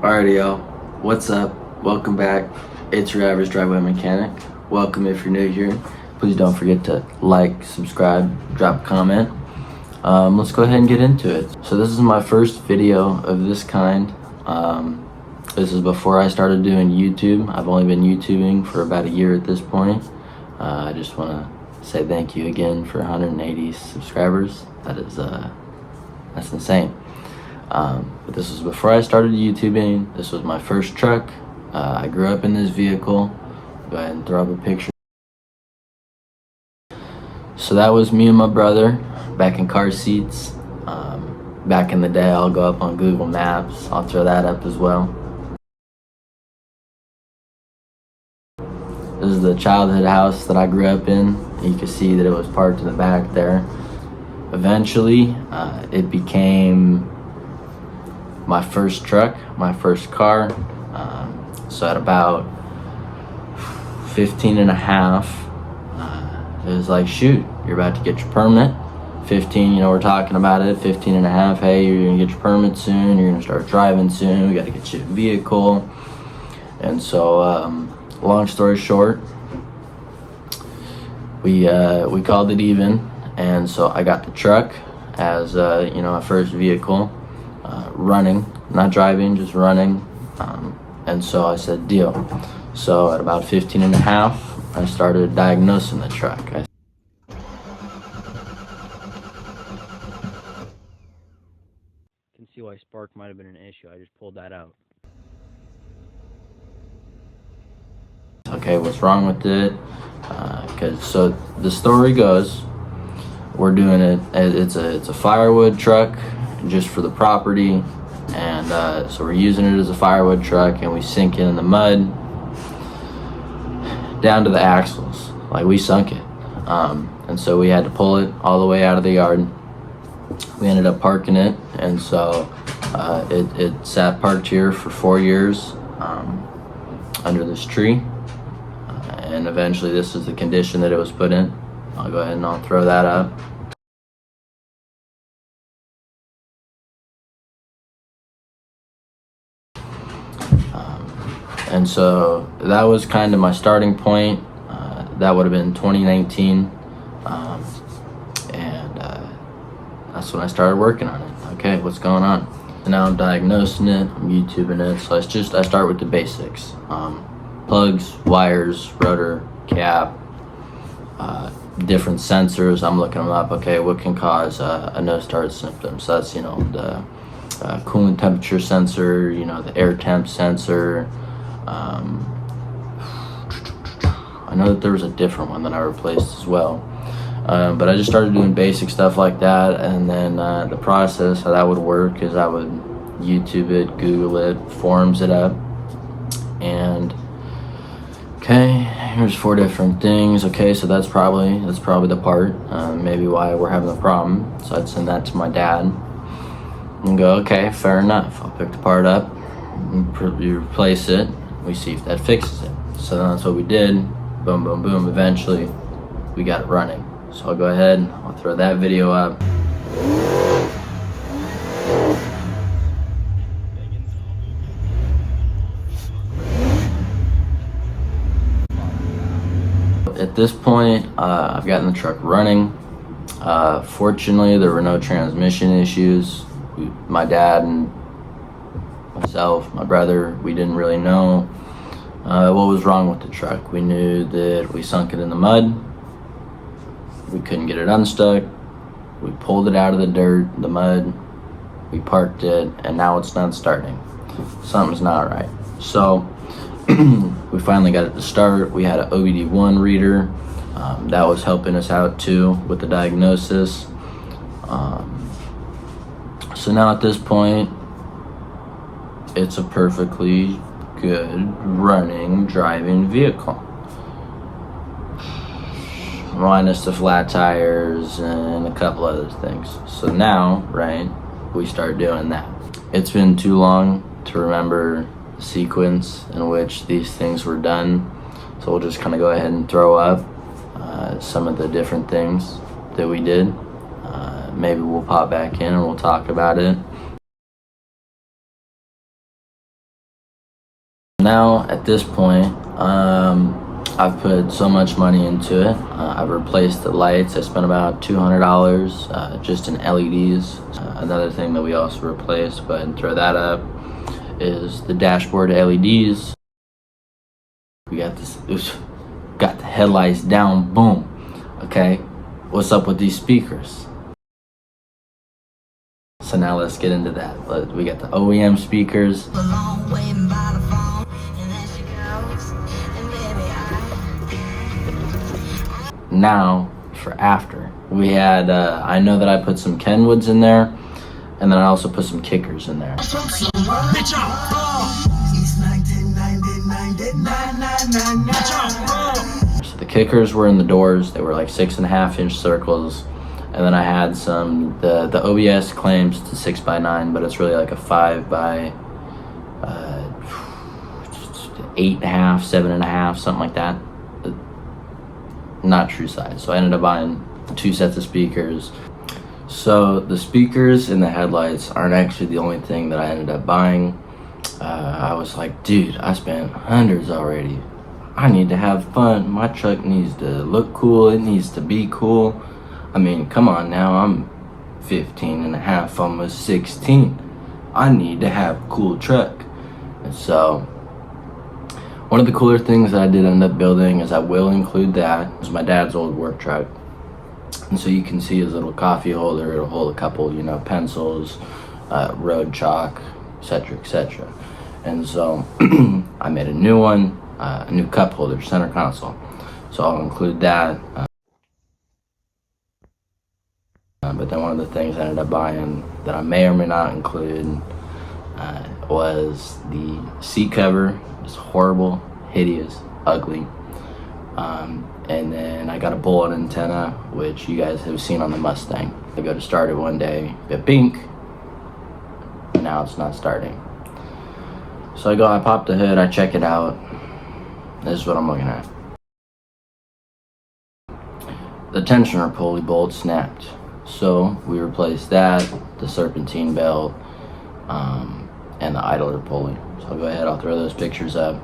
Alrighty, y'all. What's up? Welcome back. It's your average driveway mechanic. Welcome if you're new here. Please don't forget to like, subscribe, drop a comment. Let's go ahead and get into it. So this is my first video of this kind. This is before I started doing YouTube. I've only been YouTubing for about a year at this point. I just want to say thank you again for 180 subscribers. That's insane. But this was before I started YouTubing. This was my first truck. I grew up in this vehicle. Go ahead and throw up a picture. So that was me and my brother back in car seats. Back in the day, I'll go up on Google Maps. I'll throw that up as well. This is the childhood house that I grew up in. You can see that it was parked in the back there. Eventually, it became my first truck, my first car. So at about 15 and a half, it was like, shoot, you're about to get your permit. 15, we're talking about it. 15 and a half, hey, you're gonna get your permit soon. You're gonna start driving soon. We gotta get you a vehicle. And so, long story short, we called it even. And so I got the truck as, my first vehicle. Running, not driving, just running. And so I said, deal. So at about 15 and a half, I started diagnosing the truck. I can see why spark might have been an issue. I just pulled that out. Okay, what's wrong with it? So the story goes, we're doing it. It's a firewood truck, just for the property, and so we're using it as a firewood truck, and we sink it in the mud down to the axles. Like, we sunk it, and so we had to pull it all the way out of the yard. We ended up parking it, and so it sat parked here for 4 years under this tree, and eventually this is the condition that it was put in. I'll go ahead and I'll throw that up. And so that was kind of my starting point. That would have been 2019. That's when I started working on it. Okay, what's going on? And now I'm diagnosing it, I'm YouTubing it. So I start with the basics. Plugs, wires, rotor, cap, different sensors. I'm looking them up. Okay, what can cause a no-start symptom? So that's, the coolant temperature sensor, the air temp sensor. I know that there was a different one that I replaced as well, but I just started doing basic stuff like that. And then the process, how that would work is I would YouTube it, Google it, forums it up, and okay, here's 4 different things. Okay, so that's probably the part, maybe why we're having the problem. So I'd send that to my dad and go, okay, fair enough. I'll pick the part up, you replace it, we see if that fixes it. So that's what we did. Boom, boom, boom. Eventually, we got it running. So I'll go ahead, I'll throw that video up. At this point, I've gotten the truck running. Fortunately, there were no transmission issues. My dad and myself, my brother, we didn't really know what was wrong with the truck. We knew that we sunk it in the mud. We couldn't get it unstuck. We pulled it out of the dirt, the mud. We parked it, and now it's not starting. Something's not right. So we finally got it to start. We had an OBD1 reader. That was helping us out too with the diagnosis. So now at this point, it's a perfectly good running, driving vehicle. Minus the flat tires and a couple other things. So now, right, we start doing that. It's been too long to remember the sequence in which these things were done. So we'll just kind of go ahead and throw up some of the different things that we did. Maybe we'll pop back in and we'll talk about it. Now at this point, I've put so much money into it. I've replaced the lights. I spent about $200 just in LEDs. Another thing that we also replaced, go ahead and throw that up, is the dashboard LEDs. We got this, got the headlights down, boom. Okay, what's up with these speakers? So now let's get into that. We got the OEM speakers. Now for after, we had I know that I put some Kenwoods in there, and then I also put some kickers in there. So the kickers were in the doors. They were like 6.5-inch circles, and then I had some, the OBS claims to 6x9, but it's really like a 5 by 8.5, 7.5, something like that. Not true size. So I ended up buying 2 sets of speakers. So the speakers and the headlights aren't actually the only thing that I ended up buying. I was like, dude, I spent hundreds already. I need to have fun. My truck needs to look cool. It needs to be cool. I mean, come on now. I'm 15 and a half, almost 16. I need to have a cool truck. And so one of the cooler things that I did end up building, is I will include that, is my dad's old work truck. And so you can see his little coffee holder. It'll hold a couple, pencils, road chalk, etc., etc. And so I made a new one, a new cup holder, center console. So I'll include that. But then one of the things I ended up buying that I may or may not include was the seat cover. It's horrible, hideous, ugly. And then I got a bullet antenna, which you guys have seen on the Mustang. I go to start it one day, bit pink, now it's not starting. So I pop the hood, I check it out. This is what I'm looking at. The tensioner pulley bolt snapped. So we replaced that, the serpentine belt, and the idler pulley. So I'll go ahead, I'll throw those pictures up.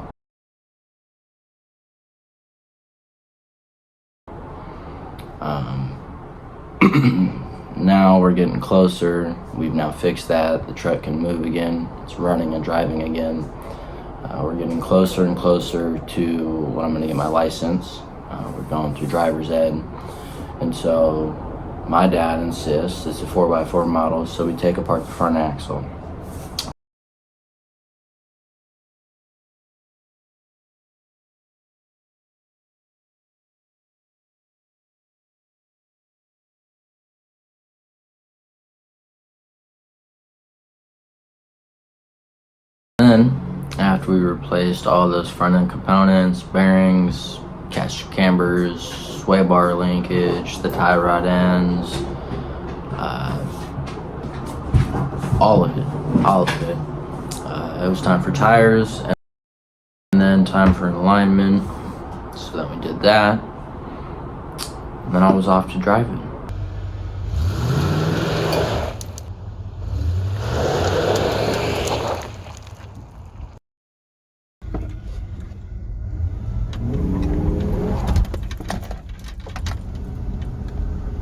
Now we're getting closer. We've now fixed that. The truck can move again. It's running and driving again. We're getting closer and closer to when I'm going to get my license. We're going through driver's ed. And so my dad insists it's a 4x4 model, so we take apart the front axle. Then, after we replaced all those front end components, bearings, catch cambers, sway bar linkage, the tie rod ends, all of it. It was time for tires, and then time for an alignment. So then we did that, and then I was off to driving.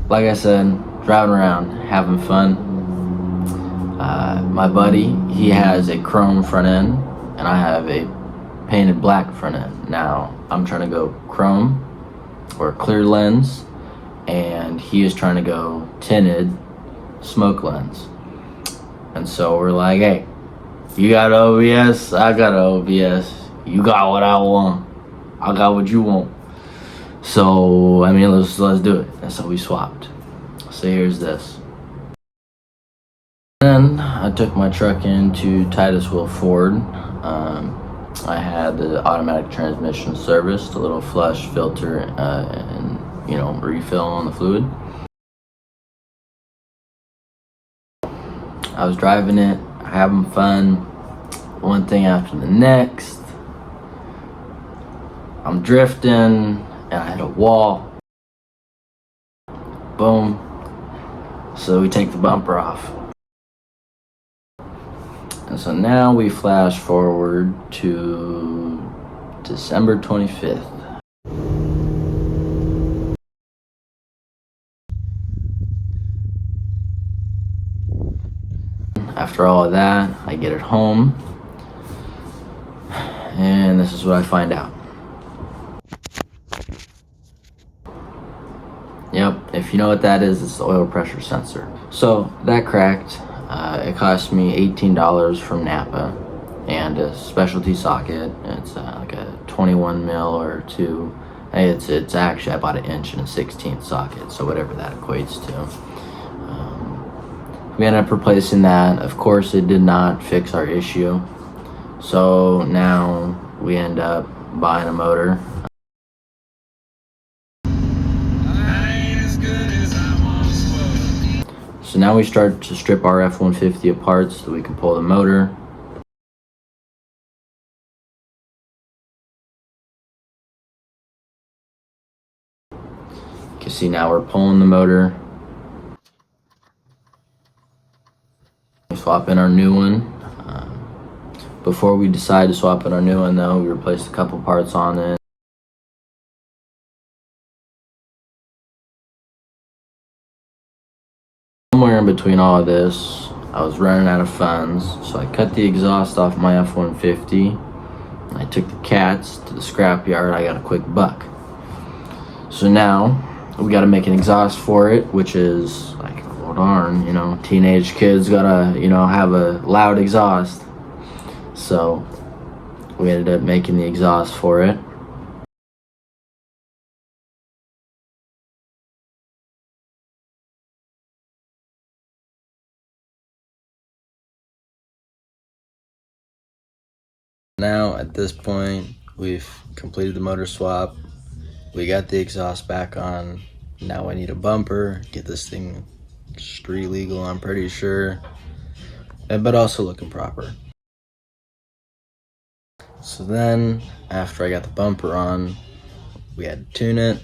Like I said, driving around, having fun. My buddy, he has a chrome front end, and I have a painted black front end. Now, I'm trying to go chrome or clear lens, and he is trying to go tinted smoke lens. And so we're like, hey, you got OBS, I got OBS. You got what I want, I got what you want. So, I mean, let's do it. And so we swapped. So here's this. Then I took my truck into Titusville Ford. I had the automatic transmission service, the little flush filter, and refill on the fluid. I was driving it, having fun, one thing after the next. I'm drifting, and I hit a wall. Boom. So we take the bumper off. And so now we flash forward to December 25th. After all of that, I get it home, and this is what I find out. Yep, if you know what that is, it's the oil pressure sensor. So that cracked. It cost me $18 from Napa, and a specialty socket. It's like a 21 mil or 2. It's actually, I bought an inch and a 16th socket, so whatever that equates to. We ended up replacing that. Of course, it did not fix our issue. So now we end up buying a motor. So now we start to strip our F-150 apart so we can pull the motor. You can see now we're pulling the motor. We swap in our new one. Before we decide to swap in our new one though, we replaced a couple parts on it. Somewhere in between all of this, I was running out of funds, so I cut the exhaust off my F-150. I took the cats to the scrapyard. I got a quick buck. So now we got to make an exhaust for it, which is like, well, darn, you know, teenage kids gotta, you know, have a loud exhaust. So we ended up making the exhaust for it. Now at this point, we've completed the motor swap. We got the exhaust back on. Now I need a bumper, get this thing street legal, I'm pretty sure, but also looking proper. So then, after I got the bumper on, we had to tune it.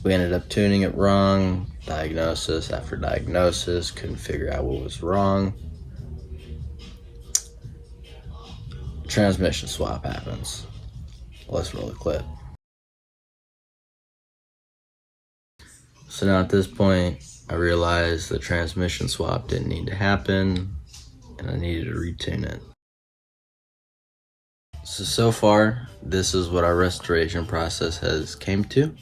We ended up tuning it wrong. Diagnosis after diagnosis, couldn't figure out what was wrong. Transmission swap happens. Let's roll the clip. So now at this point, I realized the transmission swap didn't need to happen, and I needed to retune it. So far, this is what our restoration process has came to.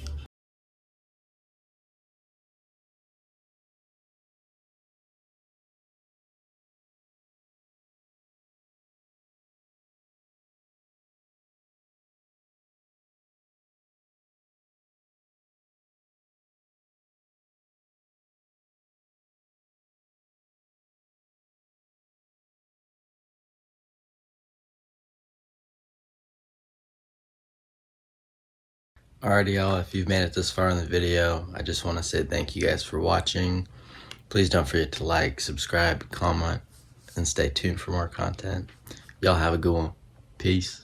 Alrighty y'all, if you've made it this far in the video, I just want to say thank you guys for watching. Please don't forget to like, subscribe, comment, and stay tuned for more content. Y'all have a good one. Peace.